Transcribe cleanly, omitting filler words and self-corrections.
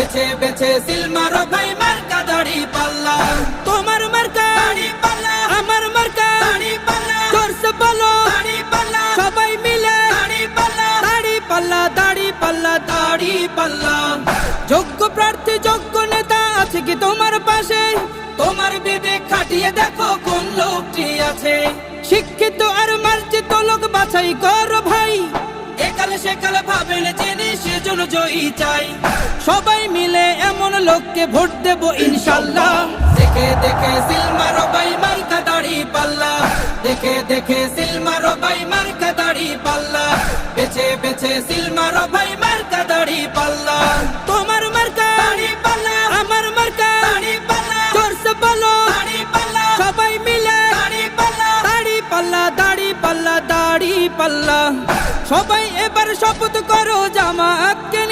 বেছে বেছে সিল মারো ভাই মার্কা দাড়ি পাল্লা। তোমার মার্কা দাড়ি পাল্লা, আমার মার্কা দাড়ি পাল্লা, জোরসে বলো দাড়ি পাল্লা, সবাই মিলে দাড়ি পাল্লা, দাড়ি পাল্লা, দাড়ি পাল্লা, দাড়ি পাল্লা। যোগ্য প্রার্থী যোগ্য নেতা আছে কি তোমার পাশে? তোমার বিবেক খাটিয়ে দেখো কোন লোকটি আছে। শিক্ষিত আর মার্জিত লোক বাছাই করো ভাই, একালে সেকালে ভাবেন জেনে সেজন্য জয়ী চাই। সবাই মিলে এমন লোককে ভোট দেব ইনশাল্লাহ। দেখে দেখে সিল মারো ভাই মার্কা দাড়ি পাল্লা। দেখে দেখে সিল মারো ভাই মার্কা দাড়ি পাল্লা। বেছে বেছে সিল মারো ভাই মার্কা দাড়ি পাল্লা। তোমার মার্কা দাড়ি পাল্লা, আমার মার্কা দাড়ি পাল্লা, জোরসে বলো দাড়ি পাল্লা, সবাই মিলে দাড়ি পাল্লা, দাড়ি পাল্লা, দাড়ি পাল্লা, দাড়ি পাল্লা। সবাই এবার শপথ করো জামাতকে